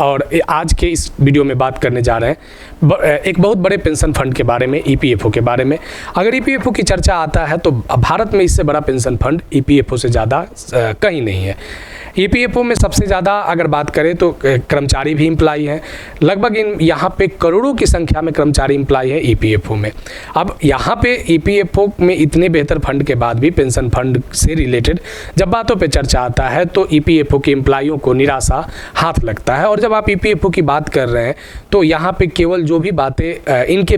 और आज के इस वीडियो में बात करने जा रहे हैं एक बहुत बड़े पेंशन फंड के बारे में, ईपीएफओ के बारे में। अगर ईपीएफओ की चर्चा आता है तो भारत में इससे बड़ा पेंशन फंड ईपीएफओ से ज़्यादा कहीं नहीं है। ईपीएफओ में सबसे ज़्यादा अगर बात करें तो कर्मचारी भी इम्प्लाई हैं, लगभग यहाँ पे करोड़ों की संख्या में कर्मचारी इम्प्लाई है ईपीएफओ में। अब यहाँ पे ईपीएफओ में इतने बेहतर फंड के बाद भी पेंशन फंड से रिलेटेड जब बातों पे चर्चा आता है तो ईपीएफओ के एम्प्लॉइयों को निराशा हाथ लगता है। और जब आप ईपीएफओ की बात कर रहे हैं तो यहाँ पे केवल जो भी बातें इनके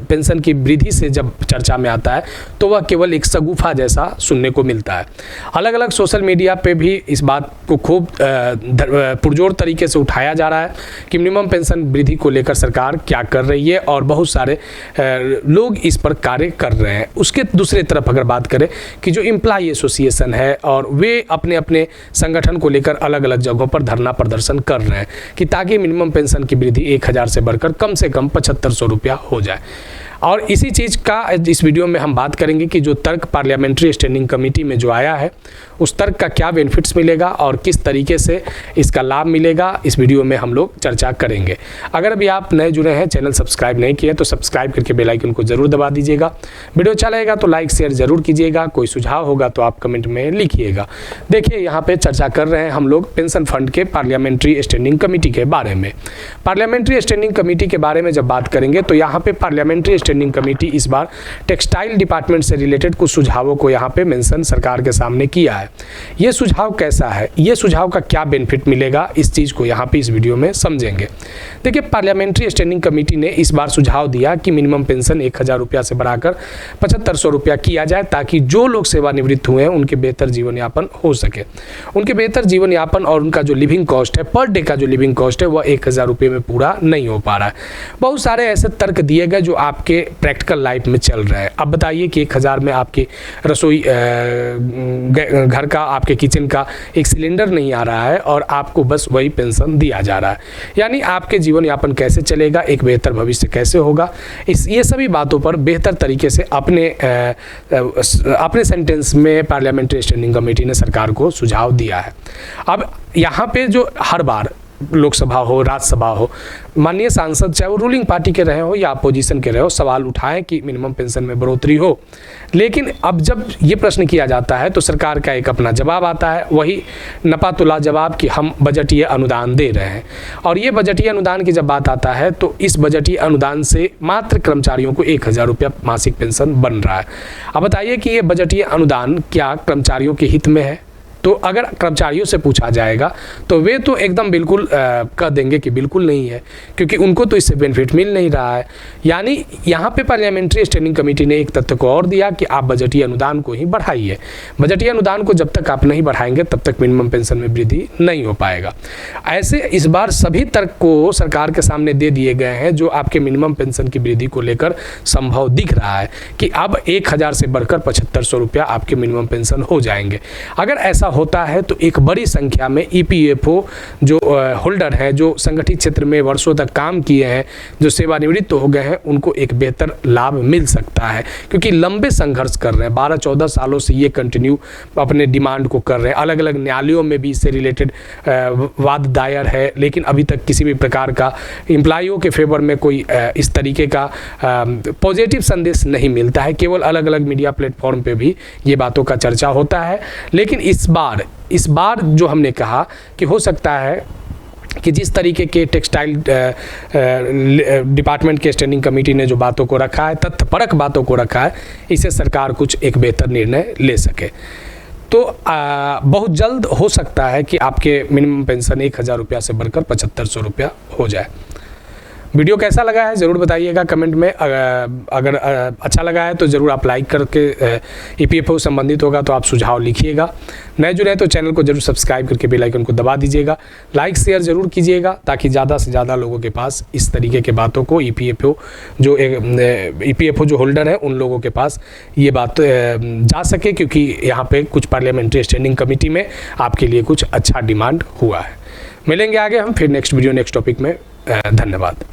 पेंशन की वृद्धि से जब चर्चा में आता है तो वह केवल एक शगुफा जैसा सुनने को मिलता है। अलग अलग सोशल मीडिया पे भी इस बात को खूब पुरजोर तरीके से उठाया जा रहा है कि मिनिमम पेंशन वृद्धि को लेकर सरकार क्या कर रही है और बहुत सारे लोग इस पर कार्य कर रहे हैं। उसके दूसरे तरफ अगर बात करें कि जो एम्प्लॉय एसोसिएशन है और वे अपने अपने संगठन को लेकर अलग अलग जगहों पर धरना प्रदर्शन कर रहे हैं कि ताकि मिनिमम पेंशन की वृद्धि 1000 से बढ़कर कम से कम 7500 रुपया हो जाए। और इसी चीज़ का इस वीडियो में हम बात करेंगे कि जो तर्क पार्लियामेंट्री स्टैंडिंग कमेटी में जो आया है उस तर्क का क्या बेनिफिट्स मिलेगा और किस तरीके से इसका लाभ मिलेगा, इस वीडियो में हम लोग चर्चा करेंगे। अगर अभी आप नए जुड़े हैं, चैनल सब्सक्राइब नहीं किए तो सब्सक्राइब करके बेल आइकन को जरूर दबा दीजिएगा। वीडियो अच्छा लगेगा तो लाइक शेयर जरूर कीजिएगा। कोई सुझाव होगा तो आप कमेंट में लिखिएगा। देखिए, यहाँ पे चर्चा कर रहे हैं हम लोग पेंशन फंड के पार्लियामेंट्री स्टैंडिंग कमेटी के बारे में। पार्लियामेंट्री स्टैंडिंग कमेटी के बारे में जब बात करेंगे तो यहाँ पे पार्लियामेंट्री स्टैंडिंग कमेटी इस बार टेक्सटाइल डिपार्टमेंट से रिलेटेड कुछ सुझावों को यहाँ पे मेंशन सरकार के सामने किया है। ये सुझाव कैसा है, ये सुझाव का क्या बेनिफिट मिलेगा, इस चीज़ को यहाँ पे इस वीडियो में समझेंगे। देखिए, पार्लियामेंट्री स्टैंडिंग कमेटी ने इस बार सुझाव दिया कि मिनिमम पेंशन 1000 रुपया से बढ़ाकर 7500 रुपया किया जाए ताकि जो लोग सेवानिवृत्त हुए हैं उनके बेहतर जीवन यापन हो सके। उनके बेहतर जीवन यापन और उनका जो लिविंग कॉस्ट है, पर डे का जो लिविंग कॉस्ट है वह 1000 रुपये में पूरा नहीं हो पा रहा है। बहुत सारे ऐसे तर्क दिए गए जो आपके प्रैक्टिकल लाइफ में चल रहा है। अब बताइए कि 1000 में आपकी रसोई घर का, आपके किचन का एक सिलेंडर नहीं आ रहा है और आपको बस वही पेंशन दिया जा रहा है। यानी आपके जीवन यापन कैसे चलेगा, एक बेहतर भविष्य कैसे होगा, ये सभी बातों पर बेहतर तरीके से अपने सेंटेंस में पार्लियामेंट्री स्टैंडिंग कमेटी ने सरकार को सुझाव दिया है। अब यहाँ पे जो हर बार लोकसभा हो, राज्यसभा हो, माननीय सांसद चाहे वो रूलिंग पार्टी के रहे हो या अपोजिशन के रहे हो, सवाल उठाएं कि मिनिमम पेंशन में बढ़ोतरी हो। लेकिन अब जब ये प्रश्न किया जाता है तो सरकार का एक अपना जवाब आता है, वही नपातुला जवाब कि हम बजटीय अनुदान दे रहे हैं। और ये बजटीय अनुदान की जब बात आता है तो इस बजटीय अनुदान से मात्र कर्मचारियों को 1000 रुपया मासिक पेंशन बन रहा है। अब बताइए कि ये बजटीय अनुदान क्या कर्मचारियों के हित में है? तो अगर कर्मचारियों से पूछा जाएगा तो वे तो एकदम बिल्कुल कह देंगे कि बिल्कुल नहीं है, क्योंकि उनको तो इससे बेनिफिट मिल नहीं रहा है। यानी यहाँ पे पार्लियामेंट्री स्टैंडिंग कमेटी ने एक तथ्य को और दिया कि आप बजटीय अनुदान को ही बढ़ाइए। बजटीय अनुदान को जब तक आप नहीं बढ़ाएंगे तब तक मिनिमम पेंशन में वृद्धि नहीं हो पाएगा। ऐसे इस बार सभी तर्क को सरकार के सामने दे दिए गए हैं जो आपके मिनिमम पेंशन की वृद्धि को लेकर संभव दिख रहा है कि अब 1000 से बढ़कर 7500 रुपया आपके मिनिमम पेंशन हो जाएंगे। अगर ऐसा होता है तो एक बड़ी संख्या में ईपीएफओ जो होल्डर हैं, जो संगठित क्षेत्र में वर्षों तक काम किए हैं, जो सेवानिवृत्त हो गए हैं, उनको एक बेहतर लाभ मिल सकता है, क्योंकि लंबे संघर्ष कर रहे हैं, 12-14 सालों से ये कंटिन्यू अपने डिमांड को कर रहे हैं। अलग अलग न्यायालयों में भी इससे रिलेटेड वाद दायर है, लेकिन अभी तक किसी भी प्रकार का एम्प्लॉइयों के फेवर में कोई इस तरीके का पॉजिटिव संदेश नहीं मिलता है। केवल अलग अलग मीडिया प्लेटफॉर्म पे भी ये बातों का चर्चा होता है। लेकिन इस बार जो हमने कहा कि हो सकता है कि जिस तरीके के टेक्सटाइल डिपार्टमेंट के स्टैंडिंग कमेटी ने जो बातों को रखा है, तथ्यपरक बातों को रखा है, इससे सरकार कुछ एक बेहतर निर्णय ले सके। तो बहुत जल्द हो सकता है कि आपके मिनिमम पेंशन 1000 रुपया से बढ़कर 7500 रुपया हो जाए। वीडियो कैसा लगा है ज़रूर बताइएगा कमेंट में। अगर अच्छा लगा है तो ज़रूर आप लाइक करके, ईपीएफओ संबंधित होगा तो आप सुझाव लिखिएगा। नए जुड़े हैं तो चैनल को जरूर सब्सक्राइब करके बेल आइकन को दबा दीजिएगा। लाइक शेयर ज़रूर कीजिएगा ताकि ज़्यादा से ज़्यादा लोगों के पास इस तरीके के बातों को ईपीएफओ जो होल्डर है उन लोगों के पास ये बात जा सके, क्योंकि यहाँ पे कुछ पार्लियामेंट्री स्टैंडिंग कमेटी में आपके लिए कुछ अच्छा डिमांड हुआ है। मिलेंगे आगे हम फिर नेक्स्ट वीडियो नेक्स्ट टॉपिक में। धन्यवाद।